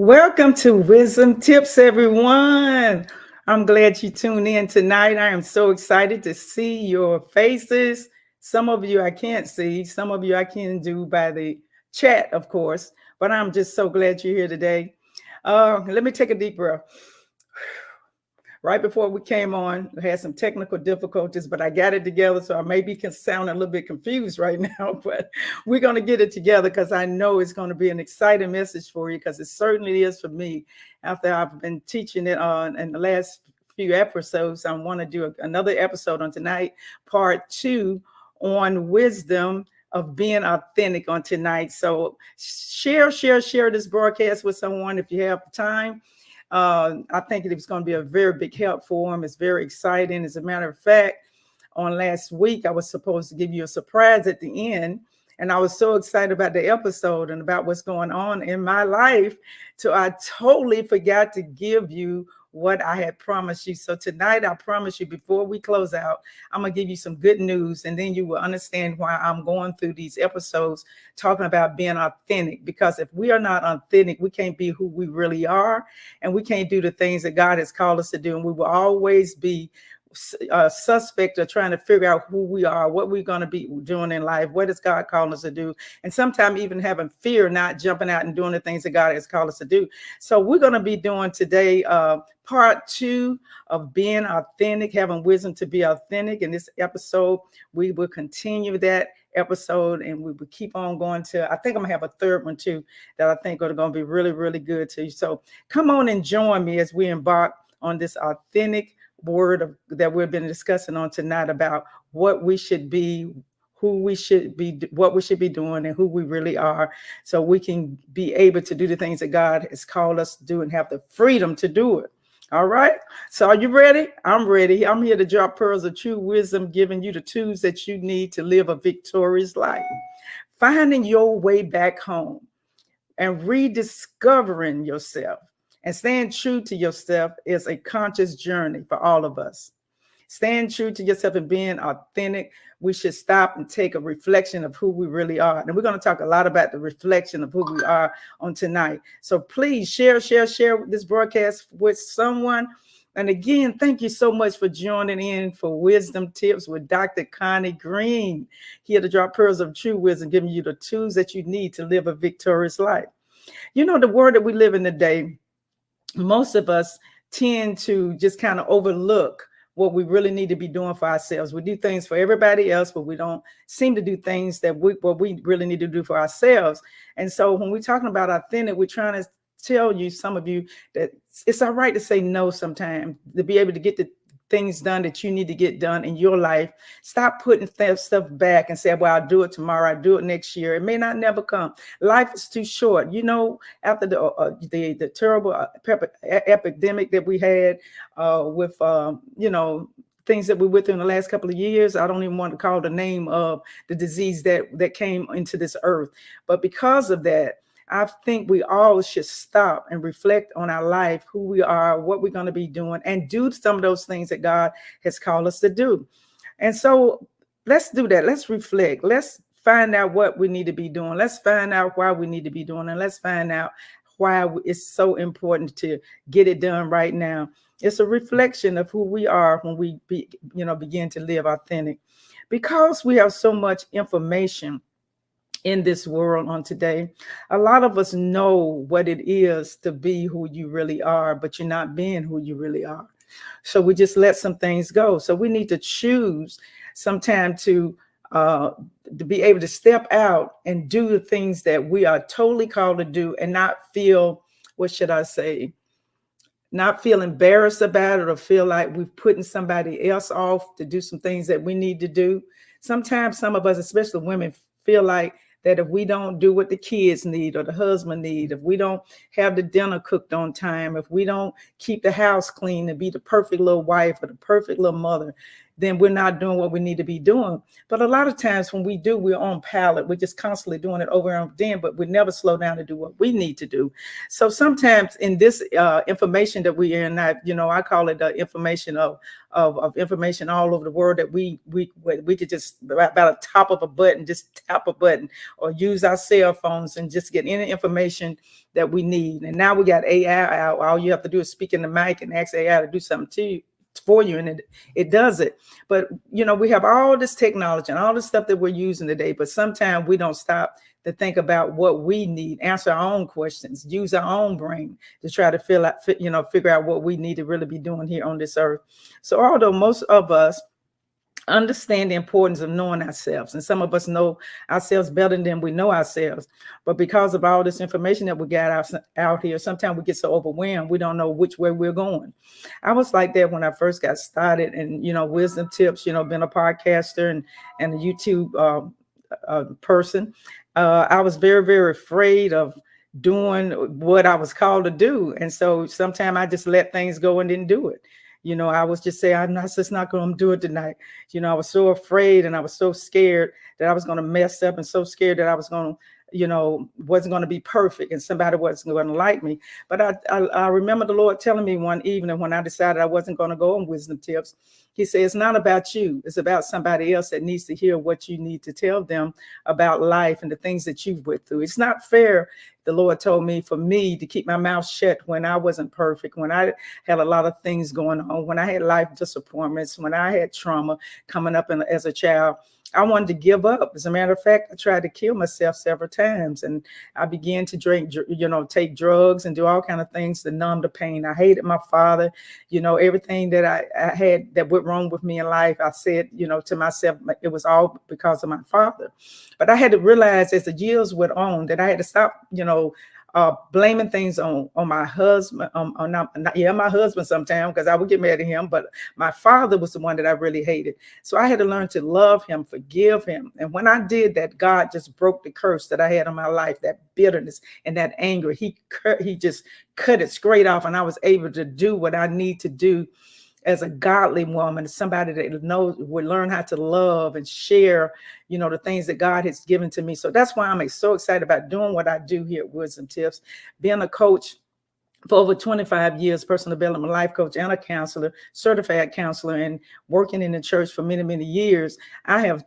Welcome to Wisdom Tips, everyone. I'm glad you tuned in tonight. I am so excited to see your faces. Some of you I can't see, some of you I can do by the chat, of course, but I'm just so glad you're here today. Let me take a deep breath. Right before we came on, we had some technical difficulties, but I got it together. So I maybe can sound a little bit confused right now, but we're going to get it together because I know it's going to be an exciting message for you, because it certainly is for me. After I've been teaching it on in the last few episodes, I want to do another episode on tonight, part 2 on wisdom of being authentic on tonight. So share this broadcast with someone if you have time. I think it was going to be a very big help for them. It's very exciting. As a matter of fact, on last week, I was supposed to give you a surprise at the end. And I was so excited about the episode and about what's going on in my life. So I totally forgot to give you what I had promised you. So tonight, I promise you, before we close out, I'm going to give you some good news. And then you will understand why I'm going through these episodes talking about being authentic. Because if we are not authentic, we can't be who we really are. And we can't do the things that God has called us to do. And we will always be suspect of trying to figure out who we are, what we're going to be doing in life, what is God calling us to do, and sometimes even having fear, not jumping out and doing the things that God has called us to do. So we're going to be doing today part 2 of being authentic, having wisdom to be authentic. In this episode, we will continue that episode and we will keep on going to, I think I'm gonna have a third one too that I think are going to be really, really good to you. So come on and join me as we embark on this authentic word that we've been discussing on tonight about what we should be, who we should be, what we should be doing, and who we really are, so we can be able to do the things that God has called us to do and have the freedom to do it. All right. So are you ready? I'm ready. I'm here to drop pearls of true wisdom, giving you the tools that you need to live a victorious life, finding your way back home and rediscovering yourself. And staying true to yourself is a conscious journey for all of us. Staying true to yourself and being authentic, we should stop and take a reflection of who we really are. And we're going to talk a lot about the reflection of who we are on tonight. So please share this broadcast with someone. And again, thank you so much for joining in for Wisdom Tips with Dr. Connie Green, here to drop pearls of true wisdom, giving you the tools that you need to live a victorious life. You know, the world that we live in today, most of us tend to just kind of overlook what we really need to be doing for ourselves. We do things for everybody else, but we don't seem to do things that what we really need to do for ourselves. And so when we're talking about authentic, we're trying to tell you, some of you, that it's all right to say no sometimes, to be able to get the things done that you need to get done in your life. Stop putting stuff back and say, well, I'll do it tomorrow, I'll do it next year. It may not never come. Life is too short. You know, after the terrible epidemic that we had with, things that we went through in the last couple of years, I don't even want to call the name of the disease that came into this earth. But because of that, I think we all should stop and reflect on our life, who we are, what we're going to be doing, and do some of those things that God has called us to do. And so let's do that. Let's reflect. Let's find out what we need to be doing. Let's find out why we need to be doing, and let's find out why it's so important to get it done right now. It's a reflection of who we are when we begin to live authentic, because we have so much information in this world on today. A lot of us know what it is to be who you really are, but you're not being who you really are. So we just let some things go. So we need to choose sometime to be able to step out and do the things that we are totally called to do, and not feel, what should I say, not feel embarrassed about it, or feel like we're putting somebody else off to do some things that we need to do. Sometimes some of us, especially women, feel like that if we don't do what the kids need or the husband need, if we don't have the dinner cooked on time, if we don't keep the house clean and be the perfect little wife or the perfect little mother, then we're not doing what we need to be doing. But a lot of times when we do, we're on pallet. We're just constantly doing it over and over again, but we never slow down to do what we need to do. So sometimes in this information that we are in, I call it the information of information all over the world, that we could just about the top of a button, just tap a button or use our cell phones and just get any information that we need. And now we got AI out. All you have to do is speak in the mic and ask AI to do something for you, and it does it. But we have all this technology and all this stuff that we're using today, but sometimes we don't stop to think about what we need, answer our own questions, use our own brain to try to figure out what we need to really be doing here on this earth. So although most of us understand the importance of knowing ourselves, and some of us know ourselves better than we know ourselves, but because of all this information that we got out here, sometimes we get so overwhelmed we don't know which way we're going. I was like that when I first got started, and wisdom tips, being a podcaster and a YouTube person. I was very, very afraid of doing what I was called to do, and so sometimes I just let things go and didn't do it. I was just saying, I'm just not going to do it tonight. I was so afraid and I was so scared that I was going to mess up, and so scared that I was going to, wasn't going to be perfect and somebody wasn't going to like me. But I remember the Lord telling me one evening when I decided I wasn't going to go on wisdom tips. He said, it's not about you. It's about somebody else that needs to hear what you need to tell them about life and the things that you've went through. It's not fair, the Lord told me, for me to keep my mouth shut when I wasn't perfect, when I had a lot of things going on, when I had life disappointments, when I had trauma coming up as a child. I wanted to give up. As a matter of fact, I tried to kill myself several times, and I began to drink, take drugs and do all kinds of things to numb the pain. I hated my father. Everything that I had that went wrong with me in life, I said, to myself, it was all because of my father. But I had to realize as the years went on that I had to stop, blaming things on my husband, my husband sometimes, because I would get mad at him, but my father was the one that I really hated. So I had to learn to love him, forgive him. And when I did that, God just broke the curse that I had on my life, that bitterness and that anger. He just cut it straight off, and I was able to do what I need to do as a godly woman, somebody that would learn how to love and share, the things that God has given to me. So that's why I'm so excited about doing what I do here at Wisdom Tips, being a coach for over 25 years, personal development life coach and a counselor, certified counselor, and working in the church for many, many years. I have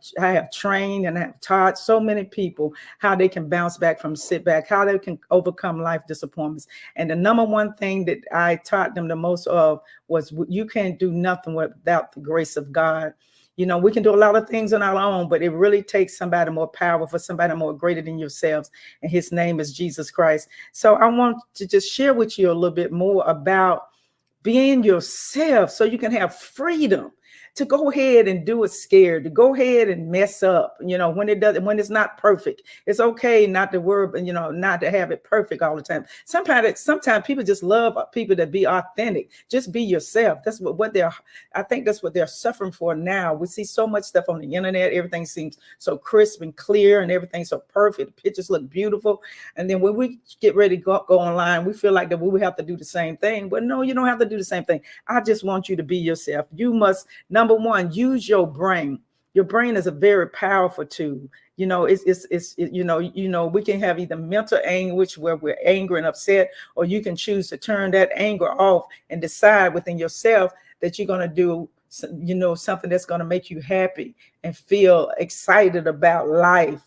trained and I have taught so many people how they can bounce back from setback, how they can overcome life disappointments. And the number one thing that I taught them the most of was, you can't do nothing without the grace of God. We can do a lot of things on our own, but it really takes somebody more powerful, somebody more greater than yourselves. And his name is Jesus Christ. So I want to just share with you a little bit more about being yourself so you can have freedom to go ahead and do it scared, to go ahead and mess up, when it's not perfect. It's okay not to worry, not to have it perfect all the time. Sometimes people just love people to be authentic. Just be yourself. That's I think that's what they're suffering for now. We see so much stuff on the internet. Everything seems so crisp and clear and everything's so perfect. The pictures look beautiful. And then when we get ready to go online, we feel like that we have to do the same thing. But no, you don't have to do the same thing. I just want you to be yourself. You must, number one, use your brain. Your brain is a very powerful tool. We can have either mental anguish where we're angry and upset, or you can choose to turn that anger off and decide within yourself that you're going to do, something that's going to make you happy and feel excited about life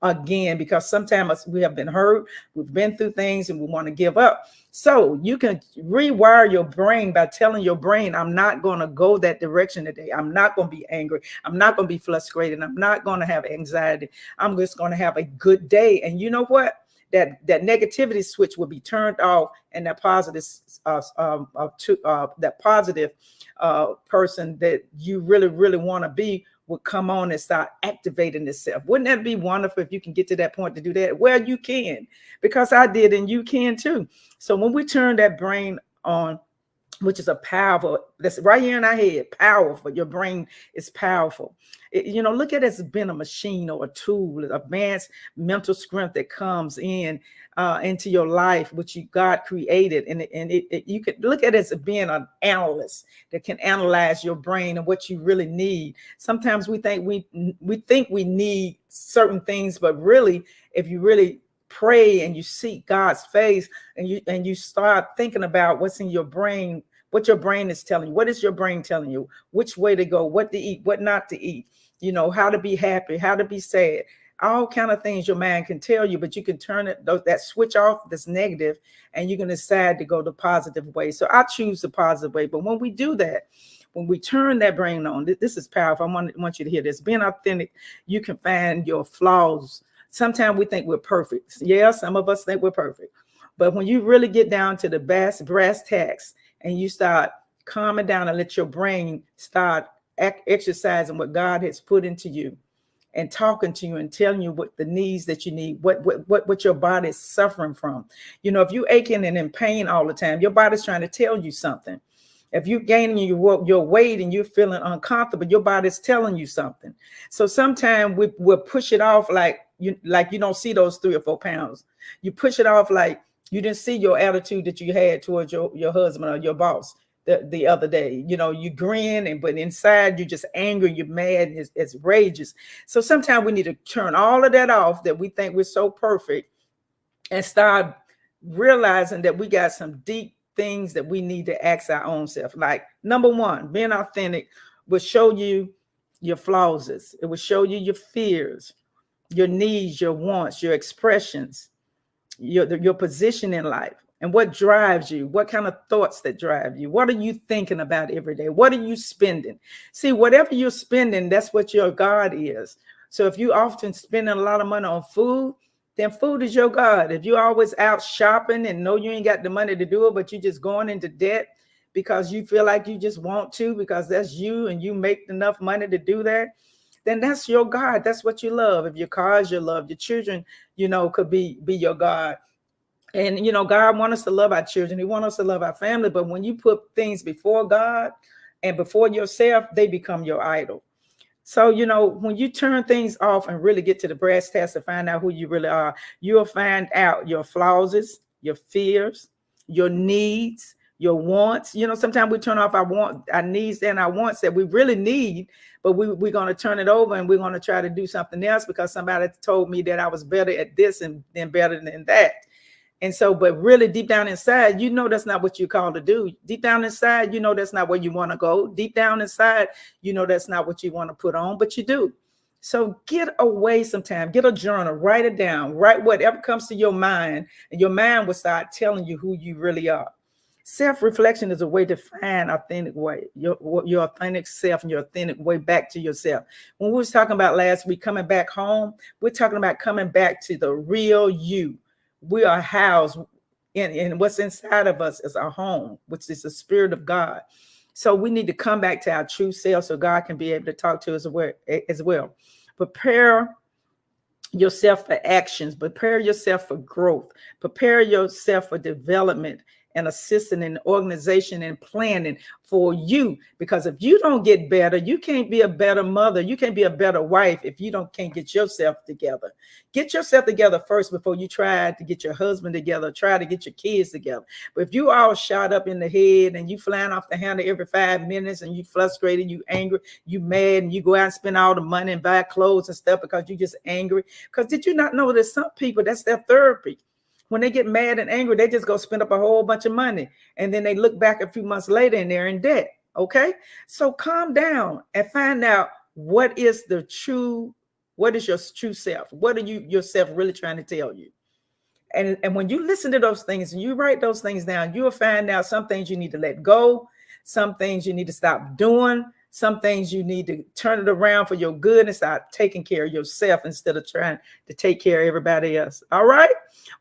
again, because sometimes we have been hurt, we've been through things, and we want to give up. So you can rewire your brain by telling your brain, I'm not going to go that direction today. I'm not going to be angry. I'm not going to be frustrated. I'm not going to have anxiety. I'm just going to have a good day. And you know what? That negativity switch will be turned off, and that positive person that you really, really want to be will come on and start activating itself. Wouldn't that be wonderful if you can get to that point to do that? Well, you can, because I did, and you can too. So when we turn that brain on, which is that's right here in our head, powerful. Your brain is powerful. Look at it as being a machine or a tool, advanced mental strength that comes into your life, which God created. And you could look at it as being an analyst that can analyze your brain and what you really need. Sometimes we think we need certain things, but really, if you really pray and you seek God's face and you start thinking about what's in your brain, what your brain is telling you, what is your brain telling you, which way to go, what to eat, what not to eat, how to be happy, how to be sad, all kind of things your mind can tell you, but you can turn that switch off that's negative, and you can decide to go the positive way. So I choose the positive way. But when we do that, when we turn that brain on, this is powerful. I want you to hear this. Being authentic, you can find your flaws. Sometimes we think we're perfect. Yeah, some of us think we're perfect. But when you really get down to the brass tacks and you start calming down and let your brain start exercising what God has put into you and talking to you and telling you what the needs that you need, what your body is suffering from. If you're aching and in pain all the time, your body's trying to tell you something. If you're gaining your weight and you're feeling uncomfortable, your body's telling you something. So sometimes we'll push it off like you don't see those 3 or 4 pounds. You push it off like you didn't see your attitude that you had towards your husband or your boss the other day. You grin, but inside you're just angry, you're mad, it's rages. So sometimes we need to turn all of that off, that we think we're so perfect, and start realizing that we got some deep things that we need to ask our own self. Like, number one, being authentic will show you your flaws. It will show you your fears, your needs, your wants, your expressions, your position in life, and what drives you, what kind of thoughts that drive you. What are you thinking about every day? What are you spending? See, whatever you're spending, that's what your God is. So if you often spending a lot of money on food, then food is your God. If you're always out shopping and know you ain't got the money to do it, but you're just going into debt because you feel like you just want to, because that's you and you make enough money to do that, then that's your God. That's what you love. If your car is your love, your children, could be your God. And, God wants us to love our children. He wants us to love our family. But when you put things before God and before yourself, they become your idol. So, when you turn things off and really get to the brass tacks to find out who you really are, you'll find out your flaws, your fears, your needs, your wants. Sometimes we turn off our needs and our wants that we really need, but we're going to turn it over and we're going to try to do something else because somebody told me that I was better at this and then better than that. And so, but really deep down inside, that's not what you're called to do. Deep down inside, that's not where you want to go. Deep down inside, that's not what you want to put on, but you do. So get away sometime, get a journal, write it down, write whatever comes to your mind, and your mind will start telling you who you really are. Self-reflection is a way to find authentic way, your authentic self and your authentic way back to yourself. When we was talking about last week, coming back home, we're talking about coming back to the real you. We are housed in what's inside of us is our home, which is the Spirit of God. So we need to come back to our true self so God can be able to talk to us as well. Prepare yourself for actions. Prepare yourself for growth. Prepare yourself for development and assisting in organization and planning for you. Because if you don't get better, you can't be a better mother. You can't be a better wife if you can't get yourself together. Get yourself together first before you try to get your husband together, try to get your kids together. But if you all shot up in the head and you flying off the handle every 5 minutes and you frustrated, you angry, you mad, and you go out and spend all the money and buy clothes and stuff because you just angry. Because did you not know that some people, that's their therapy? When they get mad and angry, they just go spend up a whole bunch of money. And then they look back a few months later and they're in debt. Okay. So calm down and find out what is your true self? What are you yourself really trying to tell you? And when you listen to those things and you write those things down, you'll find out some things you need to let go. Some things you need to stop doing. Some things you need to turn it around for your good and start taking care of yourself instead of trying to take care of everybody else. All right.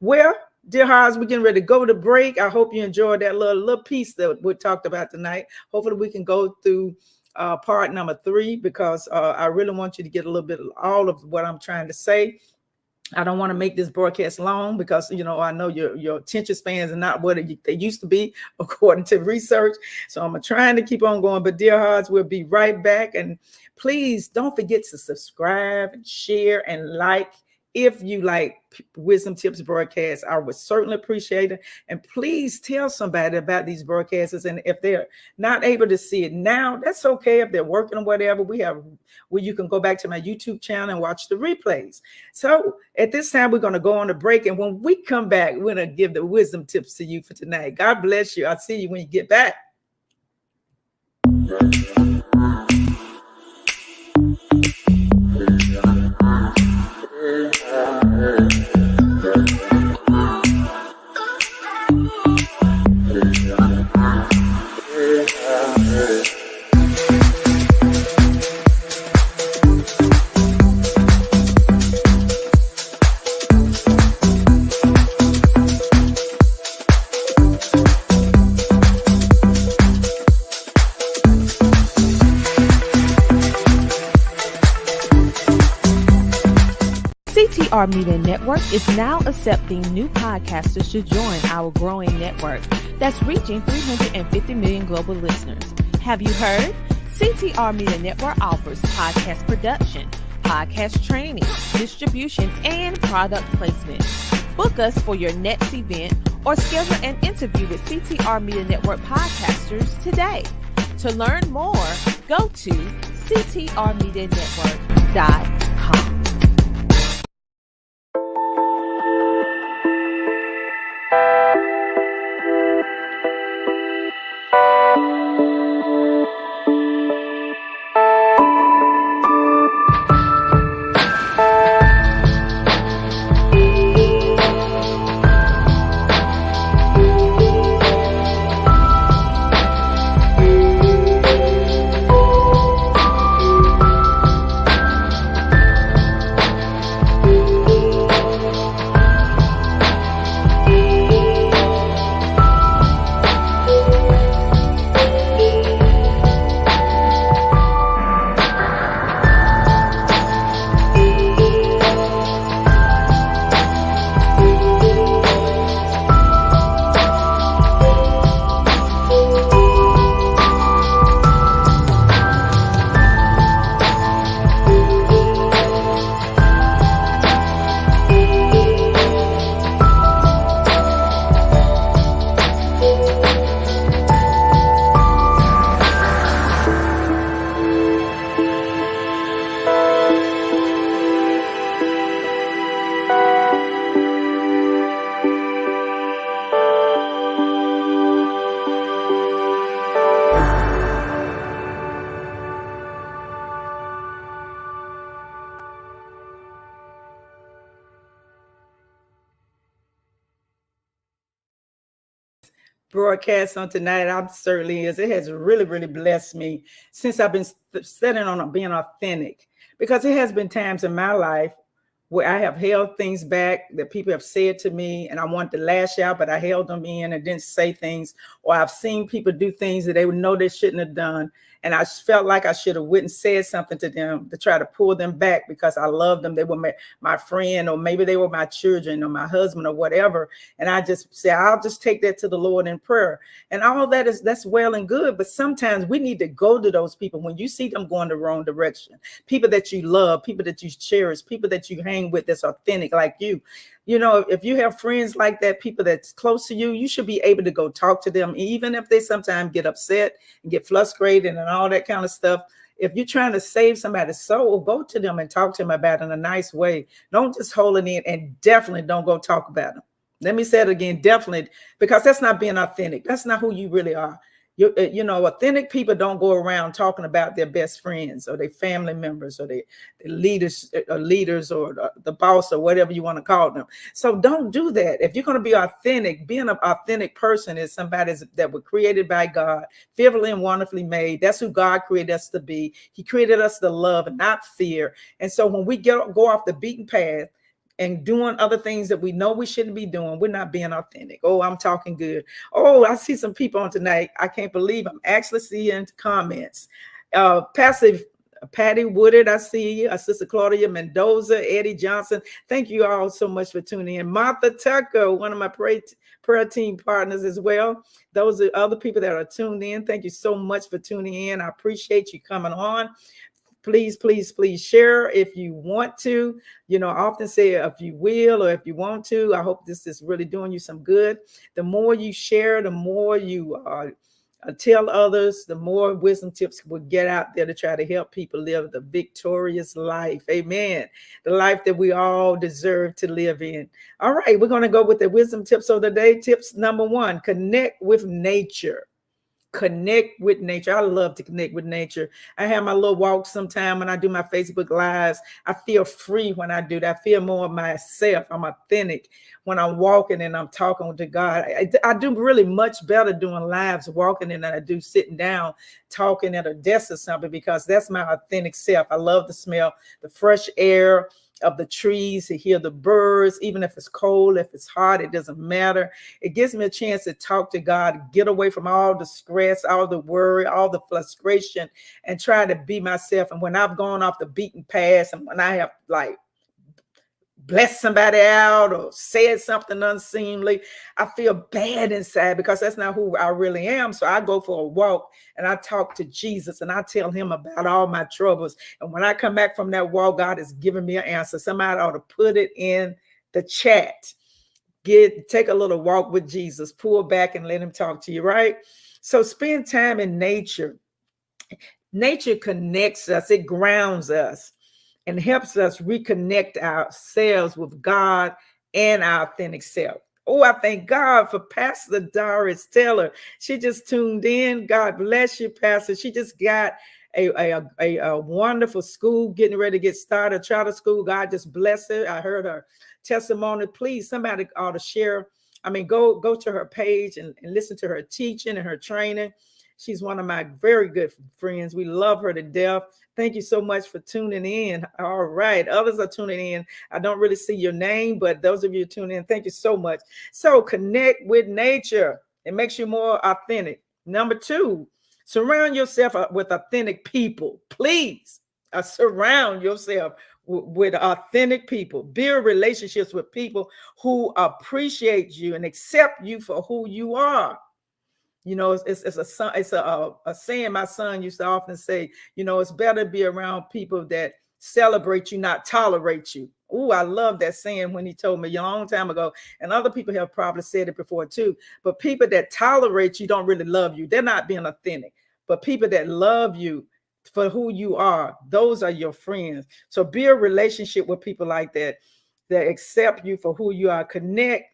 Well, dear hearts, we're getting ready to go to break. I hope you enjoyed that little piece that we talked about tonight. Hopefully we can go through part number 3 because I really want you to get a little bit of all of what I'm trying to say. I don't want to make this broadcast long because, I know your attention spans are not what they used to be, according to research. So I'm trying to keep on going. But dear hearts, we'll be right back. And please don't forget to subscribe and share and like. If you like Wisdom Tips broadcasts, I would certainly appreciate it. And please tell somebody about these broadcasts. And if they're not able to see it now, that's okay. If they're working or whatever, we have where you can go back to my YouTube channel and watch the replays. So at this time, we're going to go on a break. And when we come back, we're going to give the wisdom tips to you for tonight. God bless you. I'll see you when you get back. CTR Media Network is now accepting new podcasters to join our growing network that's reaching 350 million global listeners. Have you heard? CTR Media Network offers podcast production, podcast training, distribution, and product placement. Book us for your next event or schedule an interview with CTR Media Network podcasters today. To learn more, go to ctrmedianetwork.com. Broadcast on tonight. I'm certainly is. It has really, really blessed me since I've been setting on being authentic, because it has been times in my life where I have held things back that people have said to me, and I wanted to lash out, but I held them in and didn't say things. Or I've seen people do things that they would know they shouldn't have done, and I felt like I should have went and said something to them to try to pull them back because I loved them. They were my friend, or maybe they were my children or my husband or whatever. And I just say, I'll just take that to the Lord in prayer. And all of that's well and good. But sometimes we need to go to those people when you see them going the wrong direction. People that you love, people that you cherish, people that you hang with that's authentic like you. You know, if you have friends like that, people that's close to you, you should be able to go talk to them, even if they sometimes get upset and get frustrated and all that kind of stuff. If you're trying to save somebody's soul, go to them and talk to them about it in a nice way. Don't just hold it in, and definitely don't go talk about them. Let me say it again, definitely, because that's not being authentic. That's not who you really are. You know, authentic people don't go around talking about their best friends or their family members or their leaders or the boss or whatever you want to call them. So don't do that. If you're going to be authentic, being an authentic person is somebody that was created by God, fearfully and wonderfully made. That's who God created us to be. He created us to love and not fear. And so when we go off the beaten path and doing other things that we know we shouldn't be doing, we're not being authentic. Oh, I'm talking good. Oh, I see some people on tonight. I can't believe I'm actually seeing comments. Pastor Patty Woodard, I see you. Sister Claudia Mendoza, Eddie Johnson. Thank you all so much for tuning in. Martha Tucker, one of my prayer team partners as well. Those are other people that are tuned in. Thank you so much for tuning in. I appreciate you coming on. Please, please, please share if you want to. I often say if you will or if you want to. I hope this is really doing you some good. The more you share, the more you tell others, the more wisdom tips will get out there to try to help people live the victorious life. Amen. The life that we all deserve to live in. All right, we're going to go with the wisdom tips of the day. Tips number 1, connect with nature. Connect with nature. I love to connect with nature. I have my little walks sometime when I do my Facebook lives. I feel free when I do that. I feel more of myself. I'm authentic when I'm walking and I'm talking to God. I do really much better doing lives walking than I do sitting down talking at a desk or something, because that's my authentic self. I love to smell the fresh air of the trees, to hear the birds, even if it's cold, if it's hot, it doesn't matter. It gives me a chance to talk to God, get away from all the stress, all the worry, all the frustration, and try to be myself. And when I've gone off the beaten path, and when I have blessed somebody out or said something unseemly, I feel bad inside, because that's not who I really am. So I go for a walk and I talk to Jesus and I tell him about all my troubles. And when I come back from that walk, God has given me an answer. Somebody ought to put it in the chat. Take a little walk with Jesus, pull back and let him talk to you, right? So spend time in nature. Nature connects us, it grounds us, and helps us reconnect ourselves with God and our authentic self. Oh, I thank God for Pastor Doris Taylor. She just tuned in. God bless you, Pastor. She just got a wonderful school, getting ready to get started, charter school. God just bless her. I heard her testimony. Please, somebody ought to share. Go to her page and listen to her teaching and her training. She's one of my very good friends. We love her to death. Thank you so much for tuning in. All right. Others are tuning in. I don't really see your name, but those of you tuning in, thank you so much. So connect with nature. It makes you more authentic. Number 2, surround yourself with authentic people. Please surround yourself with authentic people. Build relationships with people who appreciate you and accept you for who you are. It's a saying my son used to often say, it's better to be around people that celebrate you, not tolerate you. Oh, I love that saying when he told me a long time ago. And other people have probably said it before too. But people that tolerate you don't really love you. They're not being authentic. But people that love you for who you are, those are your friends. So build a relationship with people like that accept you for who you are. Connect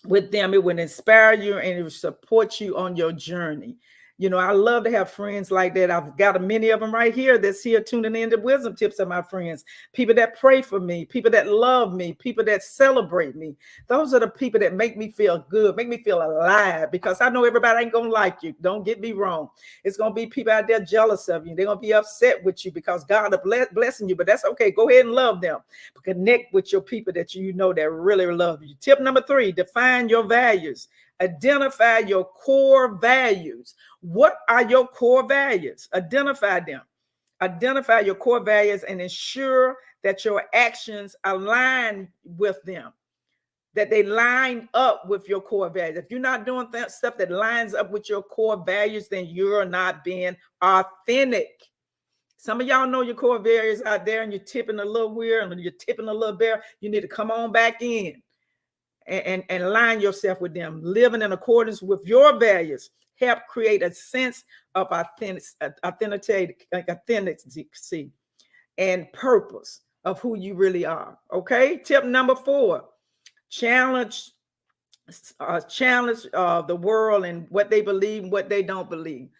with them. It will inspire you and it will support you on your journey. I love to have friends like that. I've got many of them right here that's here tuning in to Wisdom Tips of my friends. People that pray for me, people that love me, people that celebrate me. Those are the people that make me feel good, make me feel alive, because I know everybody ain't going to like you. Don't get me wrong. It's going to be people out there jealous of you. They're going to be upset with you because God is blessing you, but that's okay. Go ahead and love them. But connect with your people that that really love you. Tip number 3, define your values. Identify your core values. What are your core values? Identify them. Identify your core values and ensure that your actions align with them, that they line up with your core values. If you're not doing that stuff that lines up with your core values, then you're not being authentic. Some of y'all know your core values out there and you're tipping a little weird and you're tipping a little bare. You need to come on back in and align yourself with them. Living in accordance with your values help create a sense of authenticity and purpose of who you really are. Okay. Tip number 4, challenge the world and what they believe and what they don't believe.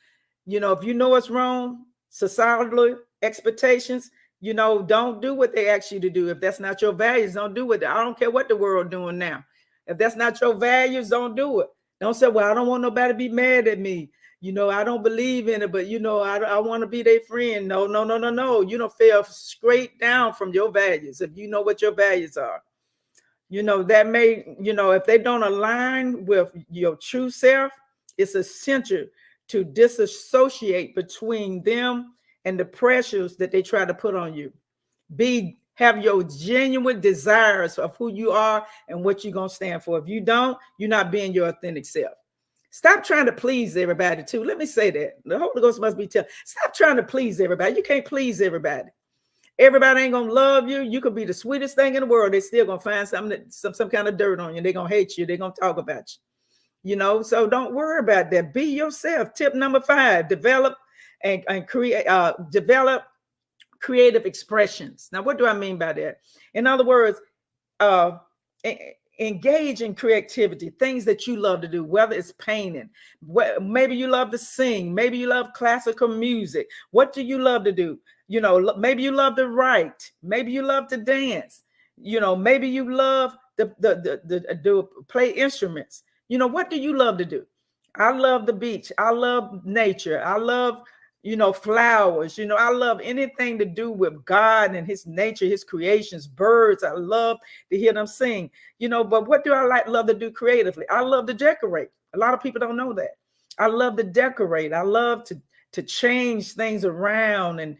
If you know it's wrong, societal expectations, don't do what they ask you to do. If that's not your values, don't do it. I don't care what the world doing now. If that's not your values, don't do it. Don't say, well, I don't want nobody to be mad at me. I don't believe in it, but I want to be their friend. No. You don't fell straight down from your values. If you know what your values are, that may, if they don't align with your true self, it's essential to disassociate between them and the pressures that they try to put on you. Have your genuine desires of who you are and what you're going to stand for. If you don't, you're not being your authentic self. Stop trying to please everybody too. Let me say that. The Holy Ghost must be telling. Stop trying to please everybody. You can't please everybody. Everybody ain't going to love you. You could be the sweetest thing in the world. They're still going to find some kind of dirt on you. They're going to hate you. They're going to talk about you. You know, so don't worry about that. Be yourself. Tip number 5, develop and create, develop creative expressions. Now, what do I mean by that? In other words, engage in creativity, things that you love to do, whether it's painting, maybe you love to sing, maybe you love classical music. What do you love to do? You know, maybe you love to write, maybe you love to dance, you know, maybe you love to play instruments. You know, what do you love to do? I love the beach. I love nature. I love, you know, flowers. You know, I love anything to do with God and his nature, his creations, birds. I love to hear them sing, you know, but what do I love to do creatively? I love to decorate. A lot of people don't know that. I love to decorate. I love to change things around and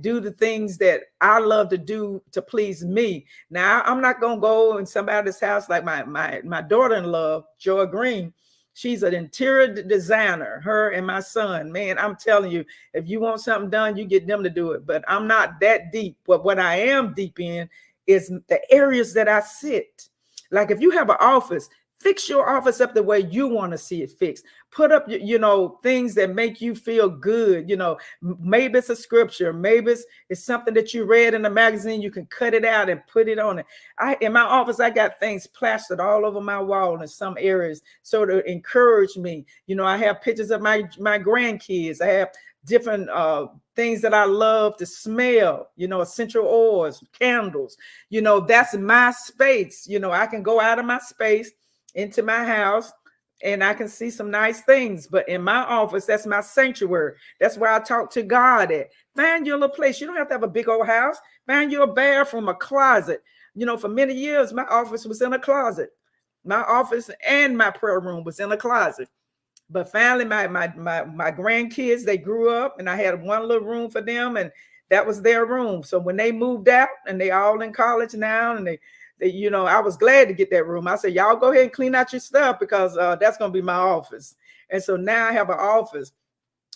do the things that I love to do to please me. Now, I'm not going to go in somebody's house like my daughter-in-law, Joy Green. She's an interior designer, her and my son. Man, I'm telling you, if you want something done, you get them to do it. But I'm not that deep. But what I am deep in is the areas that I sit. Like if you have an office, fix your office up the way you want to see it fixed. Put up, you know, things that make you feel good. You know, maybe it's a scripture. Maybe it's something that you read in a magazine. You can cut it out and put it on it. In my office, I got things plastered all over my wall in some areas so to encourage me. You know, I have pictures of my grandkids. I have different things that I love to smell, you know, essential oils, candles. You know, that's my space. You know, I can go out of my space into my house and I can see some nice things, but in my office, that's my sanctuary. That's where I talk to God at. Find your little place. You don't have to have a big old house. Find your bathroom, a closet. You know, for many years, my office was in a closet. My office and my prayer room was in a closet. But finally, my grandkids, they grew up and I had one little room for them and that was their room. So when they moved out and they all in college now and they you know, I was glad to get that room. I said, y'all go ahead and clean out your stuff because that's going to be my office. And so now I have an office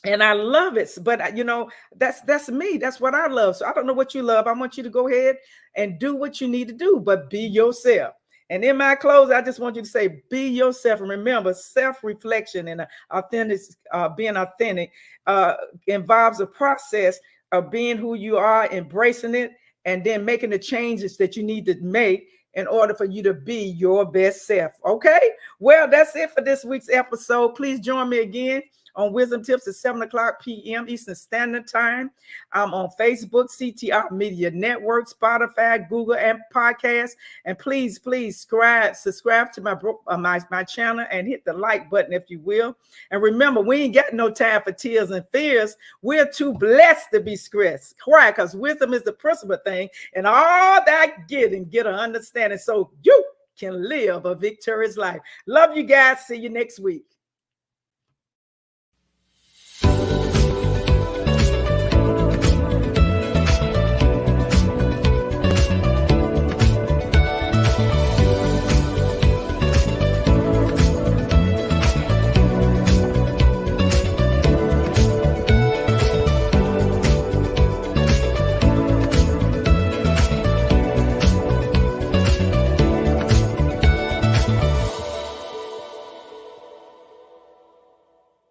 and I love it. But, you know, that's me. That's what I love. So I don't know what you love. I want you to go ahead and do what you need to do, but be yourself. And in my close, I just want you to say, be yourself. And remember, self-reflection and being authentic involves a process of being who you are, embracing it, and then making the changes that you need to make in order for you to be your best self. Okay? Well, that's it for this week's episode. Please join me again on Wisdom Tips at 7:00 p.m. Eastern Standard Time. I'm on Facebook, CTR Media Network, Spotify, Google, and podcasts. And please subscribe to my channel and hit the like button if you will. And remember, we ain't got no time for tears and fears. We're too blessed to be stressed. Why? Because wisdom is the principal thing, and all that get an understanding so you can live a victorious life. Love you guys. See you next week.